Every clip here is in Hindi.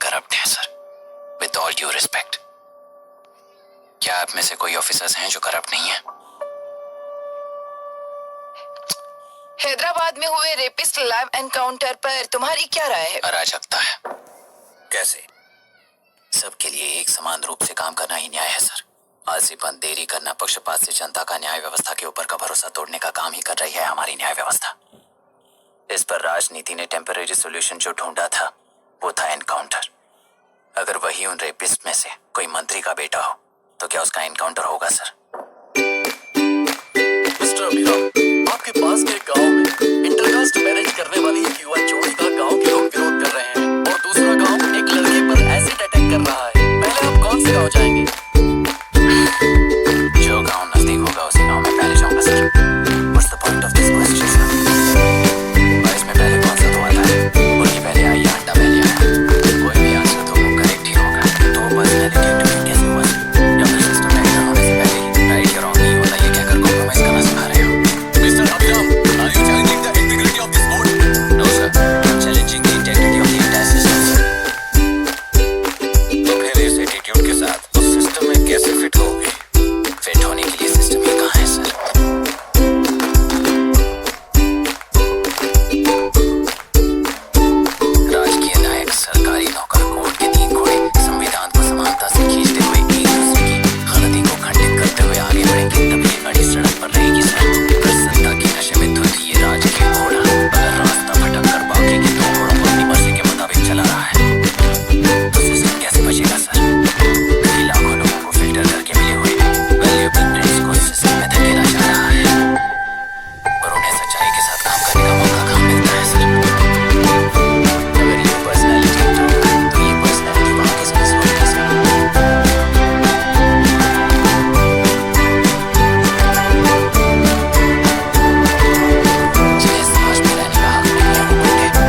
करप्ट हैं sir, with all due respect. क्या आप में से कोई ऑफिसर्स हैं जो करप्ट नहीं है? हैदराबाद में हुए रेपिस्ट लाइव एनकाउंटर पर तुम्हारी क्या राय है? अराजकता है। कैसे? सबके लिए एक समान रूप से काम करना ही न्याय है सर। आलसीपन, देरी करना, पक्षपात से जनता का न्याय व्यवस्था के ऊपर का भरोसा तोड़ने का काम ही कर रही है हमारी न्याय व्यवस्था। इस पर राजनीति ने टेम्परेरी सोल्यूशन जो ढूंढा था वो था एनकाउंटर। अगर वही उन रेपिस्ट में से कोई मंत्री का बेटा हो तो क्या उसका एनकाउंटर होगा सर? मिस्टर अभिराम, आपके पास के गांव में इंटरकास्ट मैरिज करने वाली एक युवा जोड़ी का गांव के लोग विरोध कर रहे हैं और दूसरा गांव एक लड़के पर एसिड अटैक कर रहा है। पहले आप कौन से गांव जाएंगे? जो गांव नजदीक होगा उसी गांव में पहले जाऊंगा sir. What's the point of this question, sir? और इसमें पहले कौन सा तो आता है? मुर्गी पहले आई या अंडा पहले आया? कोई भी आंसर तो वो करेक्ट ही होगा। तो पर्सनैलिटी इंटरव्यू कैसे हुआ सर? या फिर सिस्टम में एंटर होने से पहले ही राइट या रॉन्ग नहीं होता ये कहकर कॉम्प्रोमाइज करना सिखा रहे हो? Mister Abhiram, are you challenging the integrity of this board? No sir, I'm challenging the integrity of the entire system sir। तो फिर इस एटीट्यूड के साथ उस सिस्टम में कैसे फिट होगे? फिट होने के लिए सिस्टम ही कहाँ है सर? राजकीय नायक, सरकारी नौकर, कोर्ट के 3 घोड़े संविधान को समानता से खींचते हुए एक दूसरे की गलती को खंडित करते हुए आगे बढ़ेंगे तब ये बड़ी सड़क पर रहेगी सर। प्रसन्नता के नशे में धुत ये राजकीय घोड़ा अगर रास्ता भटक कर बाकी के 2 घोड़ों को अपनी मर्जी के मुताबिक चला रहा है तो सिस्टम कैसे बचेगा सर? कई लाखों लोगों को फिल्टर करके मिले हुए वैल्यूएबल प्रिंट्स को सिस्टम में धकेला जा रहा है और उन्हें सच्चाई के साथ काम करने का मौका कहाँ मिलता है सर? अगर ये पर्सनैलिटी तो ये पर्सनैलिटी वहाँ किस किस होगी सर? जिन्हें समाज में रहने का हक नहीं है वो बैठे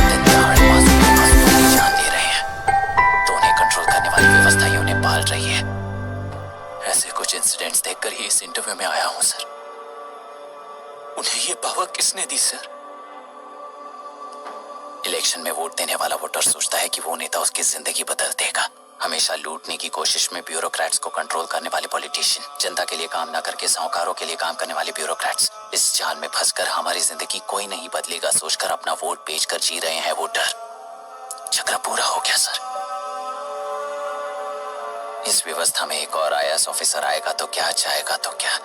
दिन दहाड़े मासूम की जान ले रहे हैं तो उन्हें कंट्रोल करने वाली व्यवस्था ही उन्हें पाल रही है। ऐसे कुछ इंसिडेंट्स देखकर ही इस इंटरव्यू में आया हूं सर। उन्हें ये पावर किसने दी सर? इलेक्शन में वोट देने वाला वोटर सोचता है कि वो नेता उसकी जिंदगी बदल देगा। हमेशा लूटने की कोशिश में ब्यूरोक्रेट्स को कंट्रोल करने वाले पॉलिटिशियन, जनता के लिए काम ना करके साहूकारों के लिए काम करने वाले ब्यूरोक्रेट्स, इस जाल में फंसकर हमारी जिंदगी कोई नहीं बदलेगा सोचकर अपना वोट बेचकर जी रहे हैं वोटर। चक्र पूरा हो गया सर। इस व्यवस्था में एक और आईएएस ऑफिसर आएगा तो क्या, जाएगा तो क्या,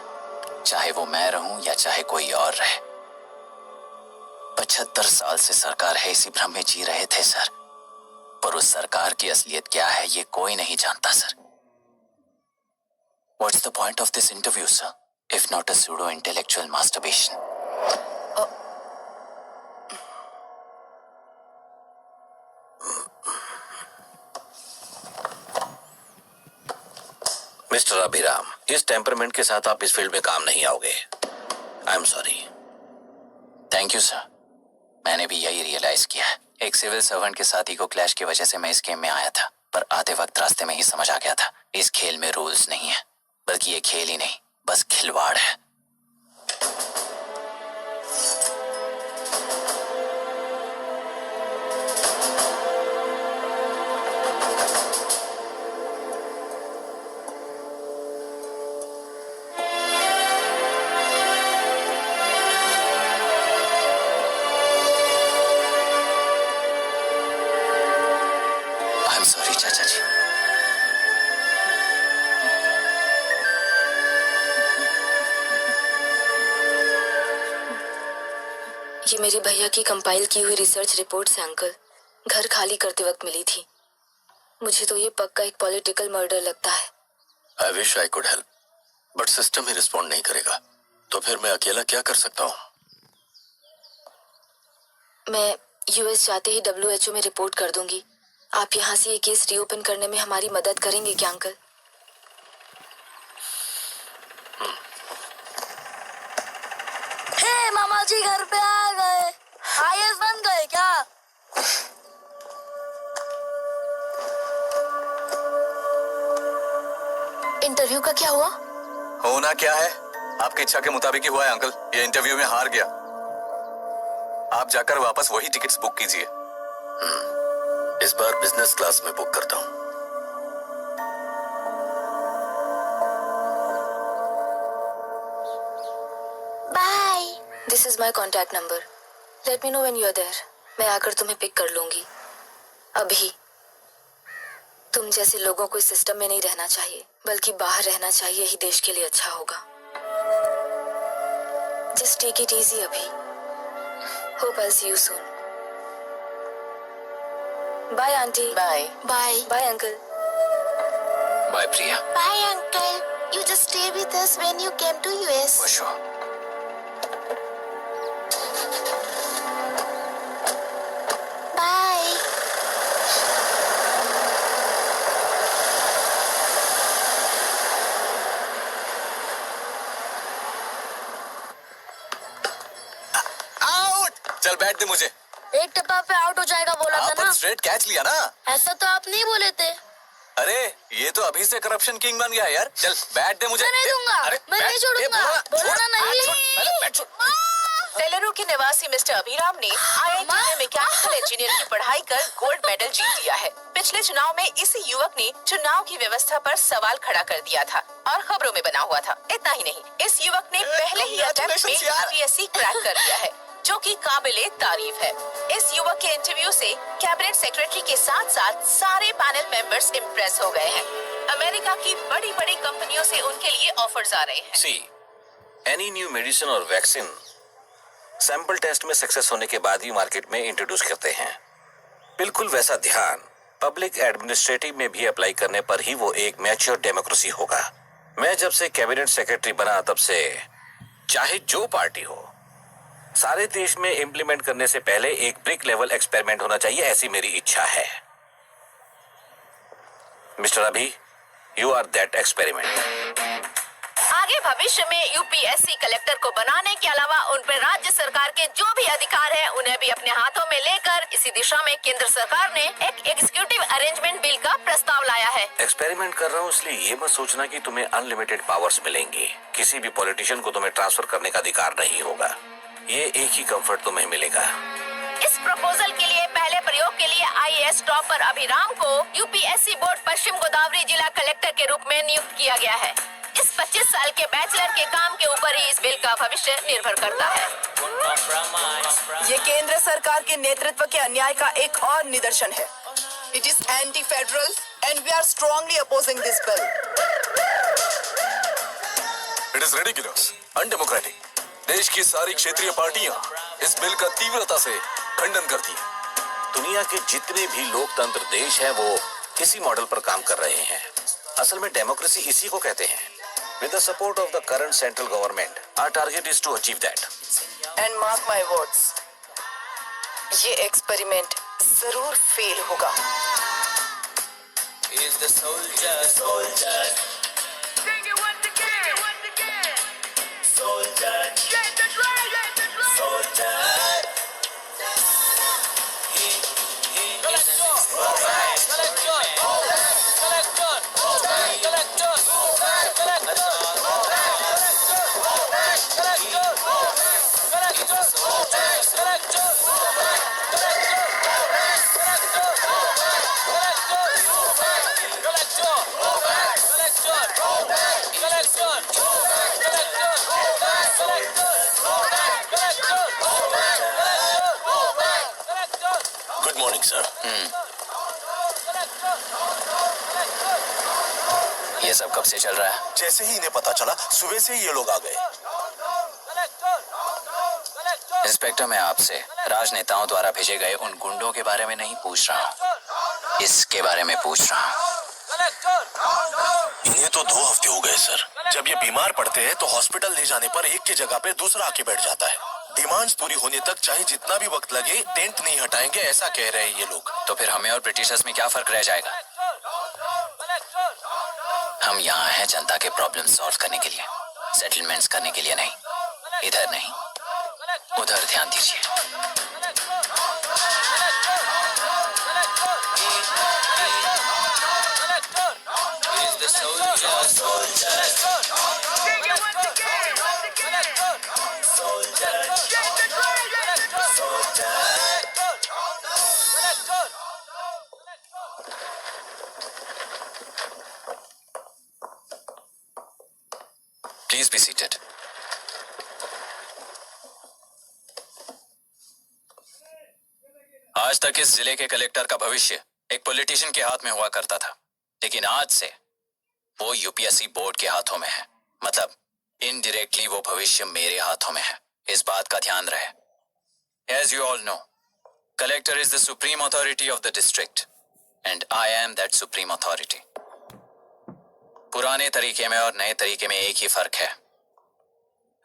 चाहे वो मैं रहूं या चाहे कोई और रहे। 75 साल से सरकार है इसी भ्रम में जी रहे थे सर, पर उस सरकार की असलियत क्या है ये कोई नहीं जानता sir. What's the point of this interview, sir, if not a pseudo-intellectual masturbation? Mister Abhiram, इस टेम्परमेंट के साथ आप इस फील्ड में काम नहीं आओगे। I am sorry. Thank you sir. मैंने भी यही रियलाइज किया है। एक सिविल सर्वेंट के साथ ईगो क्लैश की वजह से मैं इस गेम में आया था, पर आते वक्त रास्ते में ही समझ आ गया था इस खेल में रूल्स नहीं है, बल्कि ये खेल ही नहीं बस खिलवाड़ है। आई एम सॉरी चाचा जी। ये मेरे भैया की कंपाइल की हुई रिसर्च रिपोर्ट है अंकल। घर खाली करते वक्त मिली थी। मुझे तो ये पक्का एक पॉलिटिकल मर्डर लगता है। I wish I could help, but system he respond नहीं करेगा, तो फिर मैं अकेला क्या कर सकता हूँ? मैं यूएस जाते ही WHO में रिपोर्ट कर दूंगी। आप यहाँ से ये केस रीओपन करने में हमारी मदद करेंगे क्या अंकल? हे मामा जी घर पे आ गए। आईएएस बन गए क्या? इंटरव्यू का क्या हुआ? होना क्या है, आपकी इच्छा के मुताबिक ही हुआ है अंकल। ये इंटरव्यू में हार गया। आप जाकर वापस वही टिकट्स बुक कीजिए। इस बार बिजनेस क्लास में बुक करता हूँ। Bye. This is my contact number. Let me know when you are there. मैं आकर तुम्हें पिक कर लूंगी। अभी तुम जैसे लोगों को इस सिस्टम में नहीं रहना चाहिए, बल्कि बाहर रहना चाहिए, ही देश के लिए अच्छा होगा। जस्ट टेक इट इजी अभी। Hope I see you soon. Bye aunty. Bye. Bye. Bye uncle. Bye Priya. Bye uncle. You just stay with us when you came to US. For sure. Bye. Out. चल बैठ दे मुझे। एक टप्पा पे आउट हो जाएगा बोला था ना। स्ट्रेट कैच लिया ना। ऐसा तो आप नहीं बोले थे। अरे ये तो अभी से करप्शन किंग बन गया यार। चल बैठ दे मुझे। मैं नहीं दूंगा। अरे मैं नहीं छोड़ूंगा। बोला ना नहीं। बेलरू के निवासी मिस्टर अभिराम ने IIT में मैकेनिकल इंजीनियरिंग की पढ़ाई कर गोल्ड मेडल जीत लिया है। पिछले चुनाव में इसी युवक ने चुनाव की व्यवस्था पर सवाल खड़ा कर दिया था और खबरों में बना हुआ था। इतना ही नहीं, इस युवक ने पहले ही अटेम्प्ट में UPSC क्रैक कर लिया है, जो कि काबिले तारीफ है। इस युवक के इंटरव्यू से कैबिनेट सेक्रेटरी के साथ साथ सारे पैनल मेंबर्स इम्प्रेस हो गए हैं। अमेरिका की बड़ी बड़ी कंपनियों से उनके लिए ऑफर्स आ रहे हैं। See, any new medicine और वैक्सीन सैंपल टेस्ट में सक्सेस होने के बाद ही मार्केट में इंट्रोड्यूस करते हैं। बिल्कुल वैसा ध्यान पब्लिक एडमिनिस्ट्रेटिव में भी अप्लाई करने पर ही वो एक मैच्योर डेमोक्रेसी होगा। मैं जब से कैबिनेट सेक्रेटरी बना तब से चाहे जो पार्टी हो, सारे देश में इम्प्लीमेंट करने से पहले एक ब्रिक लेवल एक्सपेरिमेंट होना चाहिए, ऐसी मेरी इच्छा है। मिस्टर अभी, यू आर दैट एक्सपेरिमेंट। आगे भविष्य में UPSC कलेक्टर को बनाने के अलावा उन पर राज्य सरकार के जो भी अधिकार है उन्हें भी अपने हाथों में लेकर इसी दिशा में केंद्र सरकार ने एक एग्जीक्यूटिव अरेंजमेंट बिल का प्रस्ताव लाया है। एक्सपेरिमेंट कर रहा हूँ इसलिए ये मत सोचना कि तुम्हें अनलिमिटेड पावर्स मिलेंगी। किसी भी पॉलिटिशियन को तुम्हें ट्रांसफर करने का अधिकार नहीं होगा। ये एक ही कंफर्ट तुम्हें मिलेगा। इस प्रपोजल के लिए पहले प्रयोग के लिए IAS टॉपर अभिराम को UPSC बोर्ड पश्चिम गोदावरी जिला कलेक्टर के रूप में नियुक्त किया गया है। इस 25 साल के बैचलर के काम के ऊपर ही इस बिल का भविष्य निर्भर करता है। ये केंद्र सरकार के नेतृत्व के अन्याय का एक और निदर्शन है। It is anti-federal and we are strongly opposing this bill. It is ridiculous, undemocratic. देश की सारी क्षेत्रीय पार्टियां इस बिल का तीव्रता से खंडन करती हैं। दुनिया के जितने भी लोकतंत्र देश हैं वो इसी मॉडल पर काम कर रहे हैं। असल में डेमोक्रेसी इसी को कहते हैं। With the support of the current central government, our target is to achieve that. And mark my words, ये एक्सपेरिमेंट जरूर फेल होगा। Is the soldier, soldier. Sing it once again, once again. Soldier, get the drum, get the drum. Soldier. Good morning, sir. ये सब कब से चल रहा है? जैसे ही इन्हें पता चला, सुबह से ही ये लोग आ गए। इंस्पेक्टर, मैं आपसे राजनेताओं द्वारा भेजे गए उन गुंडों के बारे में नहीं पूछ रहा हूँ, इसके बारे में पूछ रहा हूँ। इन्हें तो 2 हफ्ते हो गए सर। जब ये बीमार पड़ते हैं तो हॉस्पिटल ले जाने पर एक की जगह पे दूसरा आके बैठ जाता है। डिमांड्स पूरी होने तक चाहे जितना भी वक्त लगे टेंट नहीं हटाएंगे, ऐसा कह रहे हैं ये लोग। तो फिर हमें और ब्रिटिशर्स में क्या फर्क रह जाएगा? हम यहाँ हैं जनता के प्रॉब्लम सॉल्व करने के लिए, सेटलमेंट्स करने के लिए नहीं। इधर नहीं, उधर ध्यान दीजिए। Please be seated. आज तक इस जिले के कलेक्टर का भविष्य एक पॉलिटिशियन के हाथ में हुआ करता था, लेकिन आज से वो यूपीएससी बोर्ड के हाथों में है। मतलब इनडायरेक्टली वो भविष्य मेरे हाथों में है। इस बात का ध्यान रहे। As you all know, collector is the supreme authority of the district and I am that supreme authority. पुराने तरीके में और नए तरीके में एक ही फर्क है।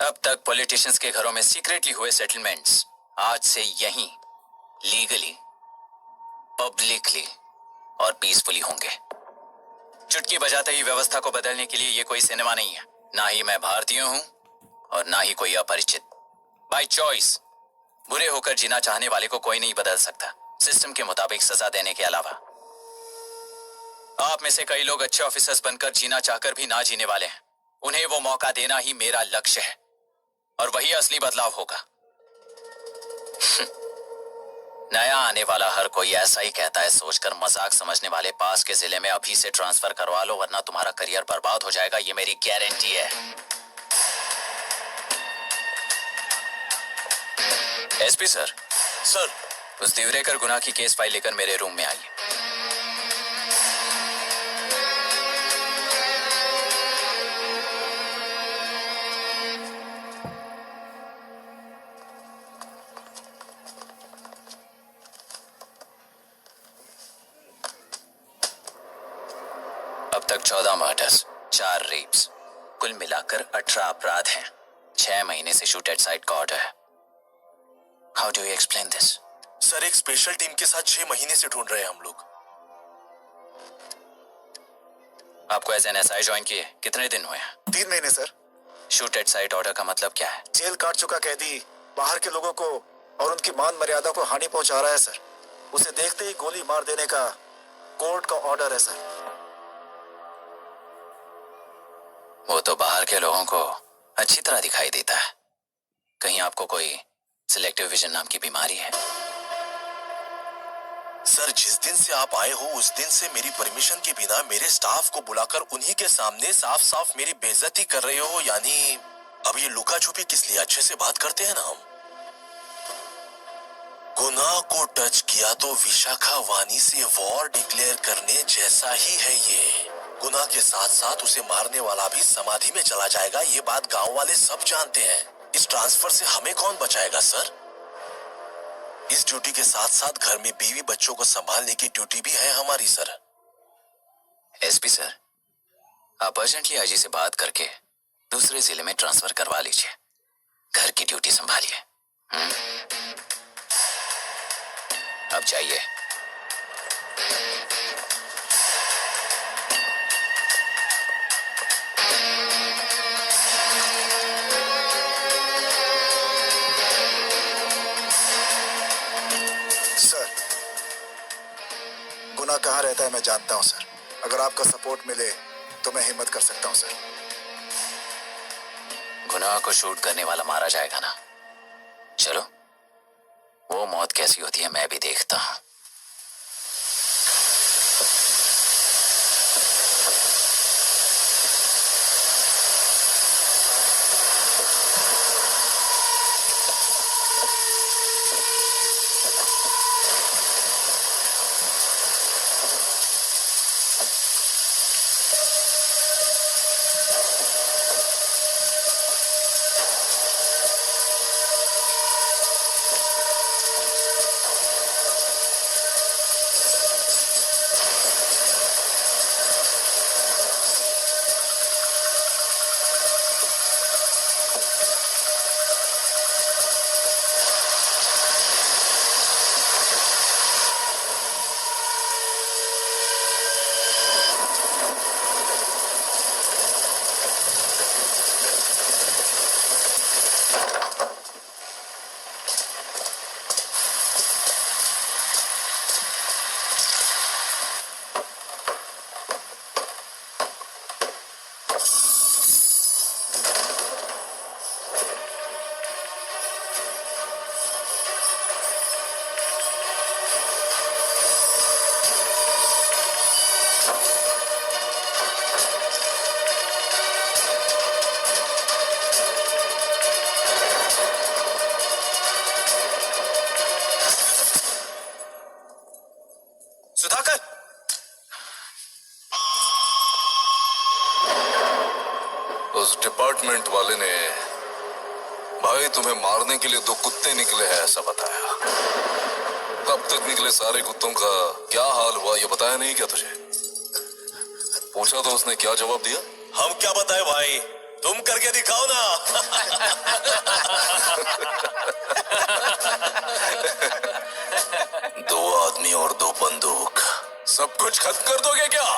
अब तक पॉलिटिशियंस के घरों में सीक्रेटली हुए सेटलमेंट्स आज से यहीं लीगली, पब्लिकली और पीसफुली होंगे। चुटकी बजाते ही व्यवस्था को बदलने के लिए ये कोई सिनेमा नहीं है। ना ही मैं भारतीय हूं और ना ही कोई अपरिचित। बाय चॉइस बुरे होकर जीना चाहने वाले को कोई नहीं बदल सकता, सिस्टम के मुताबिक सजा देने के अलावा। आप में से कई लोग अच्छे ऑफिसर्स बनकर जीना चाहकर भी ना जीने वाले हैं। उन्हें वो मौका देना ही मेरा लक्ष्य है और वही असली बदलाव होगा। नया आने वाला हर कोई ऐसा ही कहता है, सोचकर मजाक समझने वाले पास के जिले में अभी से ट्रांसफर करवा लो वरना तुम्हारा करियर बर्बाद हो जाएगा, ये मेरी गारंटी है। SP sir. सर, उस दिवरेकर गुनाह की केस फाइल लेकर मेरे रूम में आइए। अब तक 14 मर्डर्स, 4 रेप्स, कुल मिलाकर 18 अपराध हैं। 6 महीने से शूट एट साइट का ऑर्डर है। How do you explain this? Sir एक स्पेशल टीम के साथ 6 महीने से ढूंढ रहे हैं हम लोग। आपको एज एन एसआई ज्वाइन किए कितने दिन हुए हैं? 3 महीने sir. Shoot at site order का मतलब क्या है? जेल काट चुका कैदी बाहर के लोगों को और उनकी मान मर्यादा को हानि पहुंचा रहा है सर। उसे देखते ही गोली मार देने का कोर्ट का ऑर्डर है सर। वो तो बाहर के लोगों को अच्छी तरह दिखाई देता है। कहीं आपको कोई सिलेक्टिव विजन नाम की बीमारी है? सर जिस दिन से आप आए हो उस दिन से मेरी परमिशन के बिना मेरे स्टाफ को बुलाकर उन्हीं के सामने साफ साफ मेरी बेइज्जती कर रहे हो। यानी अब ये लुका छुपी किस लिए? अच्छे से बात करते हैं ना हम। गुनाह को टच किया तो विशाखा वानी से वॉर डिक्लेयर करने जैसा ही है ये। गुनाह के साथ साथ उसे मारने वाला भी समाधि में चला जाएगा, ये बात गांव वाले सब जानते हैं। इस ट्रांसफर से हमें कौन बचाएगा सर? इस ड्यूटी के साथ साथ घर में बीवी बच्चों को संभालने की ड्यूटी भी है हमारी सर। एसपी सर, आप अर्जेंटली आईजी से बात करके दूसरे जिले में ट्रांसफर करवा लीजिए। घर की ड्यूटी संभालिए। अब जाइए। सर गुनाह कहाँ रहता है मैं जानता हूँ सर। अगर आपका सपोर्ट मिले तो मैं हिम्मत कर सकता हूँ सर। गुनाह को शूट करने वाला मारा जाएगा ना? चलो वो मौत कैसी होती है मैं भी देखता हूँ। उस डिपार्टमेंट वाले ने भाई तुम्हें मारने के लिए 2 कुत्ते निकले हैं ऐसा बताया। कब तक निकले सारे कुत्तों का क्या हाल हुआ ये बताया नहीं क्या तुझे? पूछा तो उसने क्या जवाब दिया? हम क्या बताए भाई, तुम करके दिखाओ ना। 2 आदमी और 2 बंदूक, सब कुछ खत्म कर दोगे क्या?